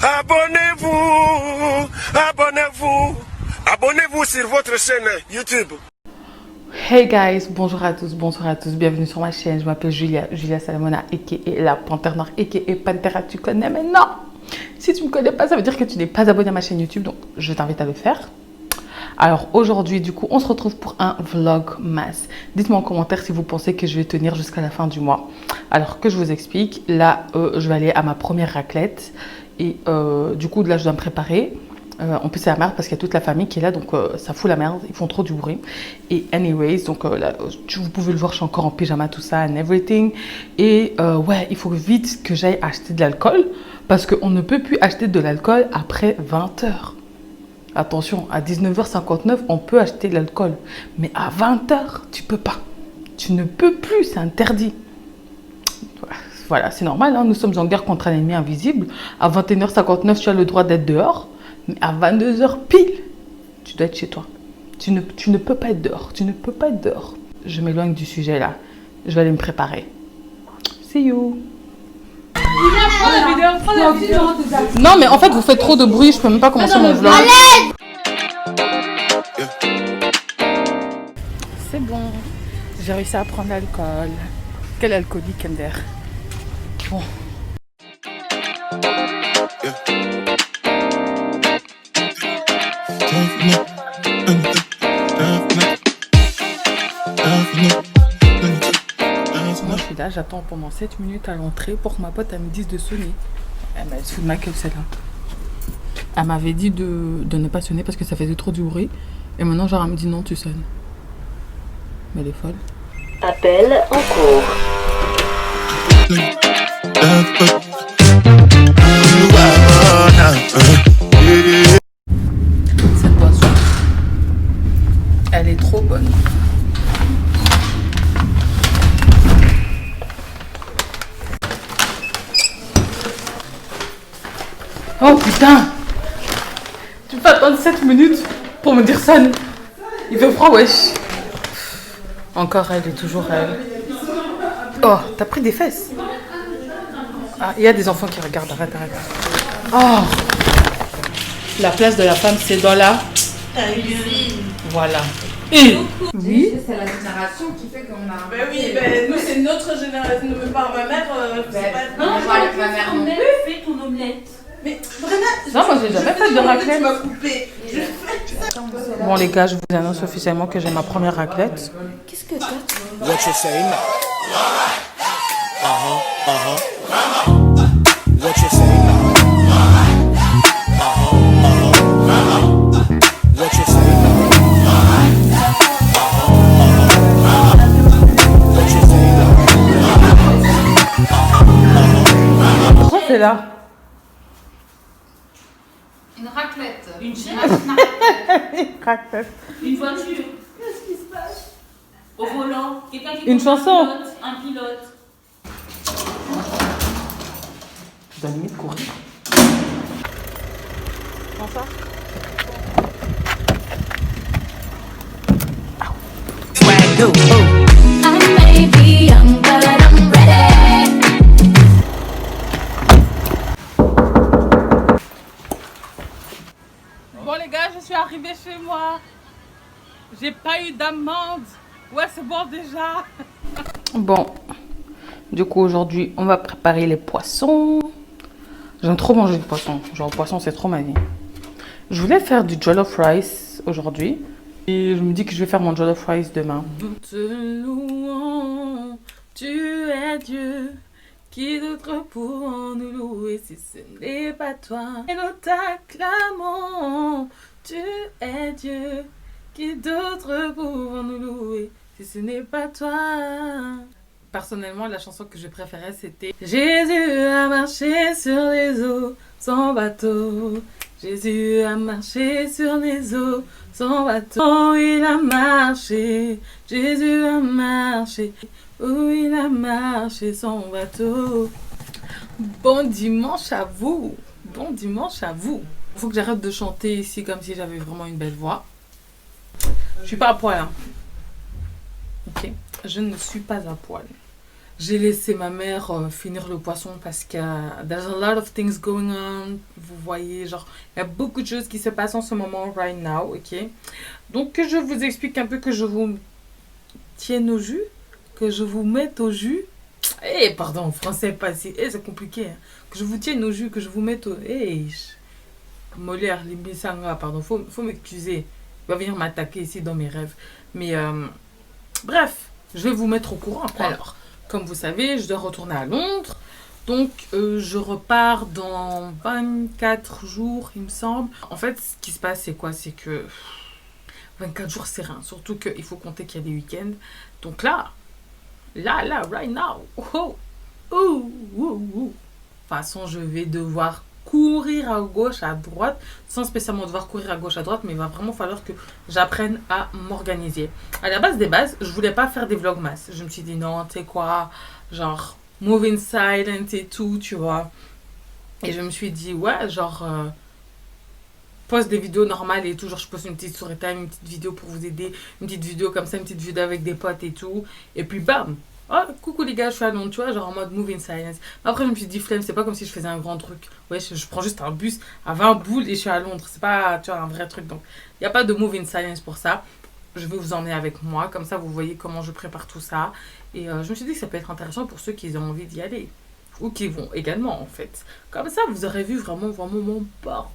Abonnez-vous, abonnez-vous, abonnez-vous sur votre chaîne YouTube. Hey guys, bonjour à tous, bonsoir à tous, bienvenue sur ma chaîne. Je m'appelle Julia Salamona, a.k.a. la Panthère Noire, a.k.a. Pantera, tu connais maintenant. Si tu ne me connais pas, ça veut dire que tu n'es pas abonné à ma chaîne YouTube, donc je t'invite à le faire. Alors aujourd'hui, du coup, on se retrouve pour un vlogmas. Dites-moi en commentaire si vous pensez que je vais tenir jusqu'à la fin du mois. Alors que je vous explique, là, je vais aller à ma première raclette. Et du coup, là, je dois me préparer. En plus, c'est la merde parce qu'il y a toute la famille qui est là, donc ça fout la merde. Ils font trop du bruit. Et anyways, donc là, vous pouvez le voir, je suis encore en pyjama, tout ça, and everything. Et ouais, il faut vite que j'aille acheter de l'alcool parce qu'on ne peut plus acheter de l'alcool après 20 h. Attention, à 19h59, on peut acheter de l'alcool. Mais à 20 h, tu peux pas. Tu ne peux plus, c'est interdit. Voilà, c'est normal, hein, nous sommes en guerre contre un ennemi invisible. À 21h59, tu as le droit d'être dehors. Mais à 22 h pile, tu dois être chez toi. Tu ne peux pas être dehors. Tu ne peux pas être dehors. Je m'éloigne du sujet là. Je vais aller me préparer. See you. Non, mais en fait, vous faites trop de bruit. Je peux même pas commencer mon vlog. C'est bon. J'ai réussi à prendre l'alcool. Quel alcoolique, Ender. Bon. Moi je suis là, j'attends pendant 7 minutes à l'entrée pour que ma pote elle me dise de sonner. Elle m'a foutu de ma gueule celle-là. Elle m'avait dit de ne pas sonner parce que ça faisait trop du bruit. Et maintenant genre elle me dit non tu sonnes. Mais elle est folle. Appel en cours. Cette boisson, elle est trop bonne. Oh putain! Tu peux attendre 7 minutes pour me dire ça? Il fait froid, wesh. Encore elle et toujours elle. Oh, t'as pris des fesses? Ah, il y a des enfants qui regardent, arrête. Oh! La place de la femme, c'est dans la... Voilà. Et... Oui? C'est la génération qui fait qu'on a... Ben oui, ben nous c'est notre génération. Mes parents, ma mère, c'est pas... Non, je vois ma mère non plus. Fais ton omelette. Mais vraiment... Non, moi j'ai jamais fait de raclette. Tu m'as coupé. Bon les gars, je vous annonce officiellement que j'ai ma première raclette. Qu'est-ce que t'as? What you say now? What you say now? What you say now? What you say now? Pourquoi c'est là? Une raclette. Une chaise. Raclette. Une voiture. Qu'est-ce qui se passe? Au volant. Quelqu'un qui Une conduit chanson. un pilote. Je dois limite courir. Comment ça? I may be young, but I'm ready. Bon les gars, je suis arrivée chez moi. J'ai pas eu d'amende. Ouais, c'est bon déjà. Bon, du coup aujourd'hui, on va préparer les poissons. J'aime trop manger du poisson. Genre, le poisson, c'est trop ma vie. Je voulais faire du jollof rice aujourd'hui. Et je me dis que je vais faire mon jollof rice demain. Nous te louons, tu es Dieu. Qui d'autre pour nous louer si ce n'est pas toi? Et nous t'acclamons, tu es Dieu. Qui d'autre pour nous louer si ce n'est pas toi? Personnellement, la chanson que je préférais, c'était Jésus a marché sur les eaux, son bateau. Jésus a marché sur les eaux, son bateau. Oh, il a marché, Jésus a marché. Oh, il a marché, son bateau. Bon dimanche à vous. Bon dimanche à vous. Il faut que j'arrête de chanter ici comme si j'avais vraiment une belle voix. Je suis pas à poil, hein. Ok, je ne suis pas à poil. J'ai laissé ma mère finir le poisson parce que there's a lot of things going on. Vous voyez, genre, il y a beaucoup de choses qui se passent en ce moment, right now, ok? Donc, que je vous explique un peu, que je vous tienne au jus, que je vous mette au jus. Eh, pardon, français pas si. Eh, c'est compliqué. Hein. Que je vous tienne au jus, que je vous mette au. Eh, Molière, Limbisanga, pardon, faut m'excuser. Il va venir m'attaquer ici dans mes rêves. Mais, bref, je vais vous mettre au courant, quoi. Alors, comme vous savez, je dois retourner à Londres. Donc, je repars dans 24 jours, il me semble. En fait, ce qui se passe, c'est quoi? C'est que 24 jours, c'est rien. Surtout qu'il faut compter qu'il y a des week-ends. Donc là, right now. Oh, oh, oh, oh. De toute façon, je vais devoir courir à gauche, à droite, sans spécialement devoir courir à gauche, à droite, mais il va vraiment falloir que j'apprenne à m'organiser. À la base des bases, je voulais pas faire des vlogmas. Je me suis dit non, tu sais quoi, genre moving silent et tout, tu vois. Et je me suis dit ouais, genre poste des vidéos normales et tout, genre je poste une petite story time, une petite vidéo pour vous aider, une petite vidéo comme ça, une petite vidéo avec des potes et tout. Et puis bam, oh, coucou les gars, je suis à Londres, tu vois, genre en mode move in silence. Après, je me suis dit, flemme, c'est pas comme si je faisais un grand truc. Ouais, je prends juste un bus à 20 boules et je suis à Londres. C'est pas, tu vois, un vrai truc. Donc, il n'y a pas de move in silence pour ça. Je vais vous emmener avec moi. Comme ça, vous voyez comment je prépare tout ça. Et je me suis dit que ça peut être intéressant pour ceux qui ont envie d'y aller. Ou qui vont également, en fait. Comme ça, vous aurez vu vraiment mon parcours.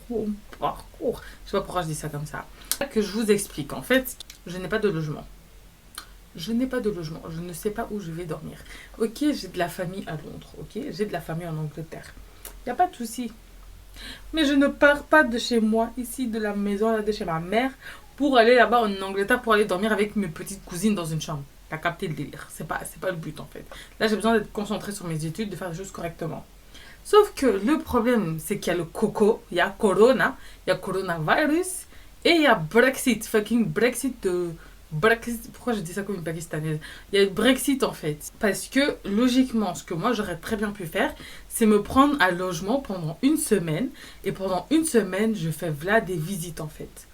Mon parcours. Je sais pas pourquoi je dis ça comme ça. Que je vous explique. En fait, je n'ai pas de logement. Je n'ai pas de logement, je ne sais pas où je vais dormir. Ok, j'ai de la famille à Londres, ok, j'ai de la famille en Angleterre. Il n'y a pas de souci. Mais je ne pars pas de chez moi, ici, de la maison, là, de chez ma mère, pour aller là-bas en Angleterre, pour aller dormir avec mes petites cousines dans une chambre. T'as capté le délire. C'est pas le but, en fait. Là, j'ai besoin d'être concentrée sur mes études, de faire les choses correctement. Sauf que le problème, c'est qu'il y a le coco, il y a Corona, il y a coronavirus, et il y a Brexit, fucking Brexit de... Brexit, pourquoi je dis ça comme une pakistanaise? Il y a le Brexit en fait. Parce que logiquement, ce que moi j'aurais très bien pu faire, c'est me prendre un logement pendant une semaine. Et pendant une semaine, je fais là des visites en fait.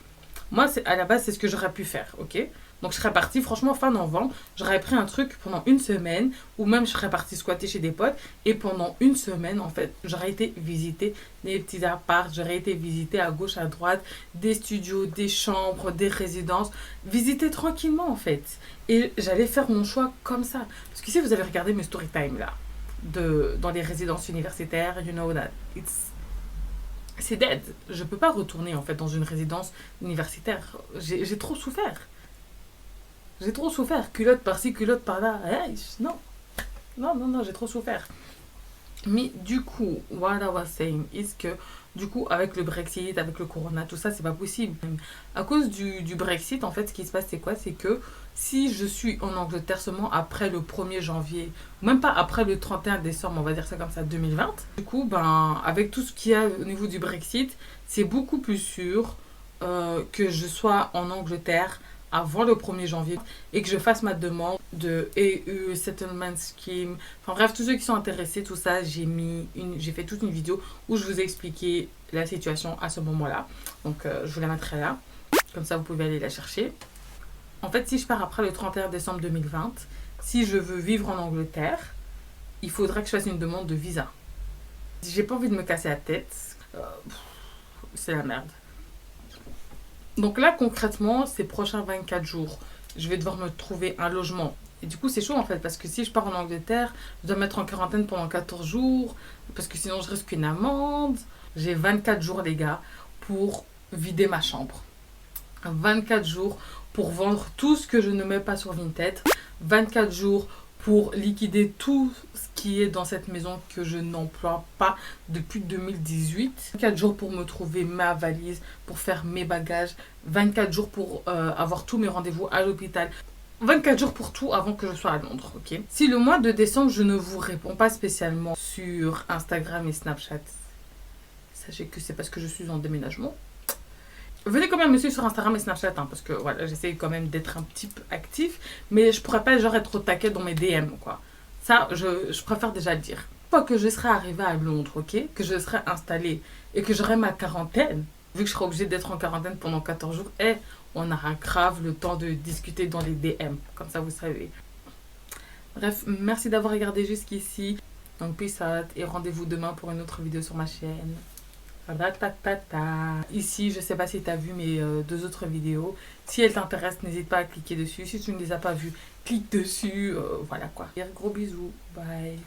Moi, à la base, c'est ce que j'aurais pu faire, ok? Donc je serais partie, franchement, fin novembre, j'aurais pris un truc pendant une semaine, ou même je serais partie squatter chez des potes, et pendant une semaine, en fait, j'aurais été visiter des petits apparts, j'aurais été visiter à gauche, à droite, des studios, des chambres, des résidences, visiter tranquillement, en fait. Et j'allais faire mon choix comme ça. Parce que si vous avez regardé mes story time, là, dans les résidences universitaires, you know that c'est dead. Je peux pas retourner, en fait, dans une résidence universitaire. J'ai trop souffert. J'ai trop souffert. Culotte par-ci, culotte par-là. Hey, non. Non, j'ai trop souffert. Mais du coup, what I was saying is que, du coup, avec le Brexit, avec le Corona, tout ça, c'est pas possible. À cause du Brexit, en fait, ce qui se passe, c'est quoi? C'est que si je suis en Angleterre seulement après le 1er janvier, même pas après le 31 décembre, on va dire ça comme ça, 2020, du coup, ben, avec tout ce qu'il y a au niveau du Brexit, c'est beaucoup plus sûr que je sois en Angleterre avant le 1er janvier et que je fasse ma demande de EU Settlement Scheme. Enfin bref, tous ceux qui sont intéressés, tout ça, j'ai fait toute une vidéo où je vous ai expliqué la situation à ce moment-là. Donc je vous la mettrai là. Comme ça, vous pouvez aller la chercher. En fait, si je pars après le 31 décembre 2020, si je veux vivre en Angleterre, il faudra que je fasse une demande de visa. Si j'ai pas envie de me casser la tête, c'est la merde. Donc là, concrètement, ces prochains 24 jours, je vais devoir me trouver un logement. Et du coup, c'est chaud en fait, parce que si je pars en Angleterre, je dois me mettre en quarantaine pendant 14 jours, parce que sinon je risque une amende. J'ai 24 jours, les gars, pour vider ma chambre. 24 jours pour vendre tout ce que je ne mets pas sur Vinted. 24 jours pour liquider tout ce qui est dans cette maison que je n'emploie pas depuis 2018. 24 jours pour me trouver ma valise, pour faire mes bagages. 24 jours pour avoir tous mes rendez-vous à l'hôpital. 24 jours pour tout avant que je sois à Londres, ok? Si le mois de décembre, je ne vous réponds pas spécialement sur Instagram et Snapchat, sachez que c'est parce que je suis en déménagement. Venez quand même me suivre sur Instagram et Snapchat, hein, parce que voilà, j'essaye quand même d'être un petit peu actif, mais je pourrais pas genre être au taquet dans mes DM, quoi. Ça, je préfère déjà le dire. Une fois que je serai arrivée à Londres, ok, que je serai installée et que j'aurai ma quarantaine, vu que je serai obligée d'être en quarantaine pendant 14 jours, on aura grave le temps de discuter dans les DM, comme ça vous savez. Bref, merci d'avoir regardé jusqu'ici. Donc peace out et rendez-vous demain pour une autre vidéo sur ma chaîne. Ici, je sais pas si tu as vu mes 2 autres vidéos. Si elles t'intéressent, n'hésite pas à cliquer dessus. Si tu ne les as pas vues, clique dessus. Voilà quoi. Gros bisous. Bye.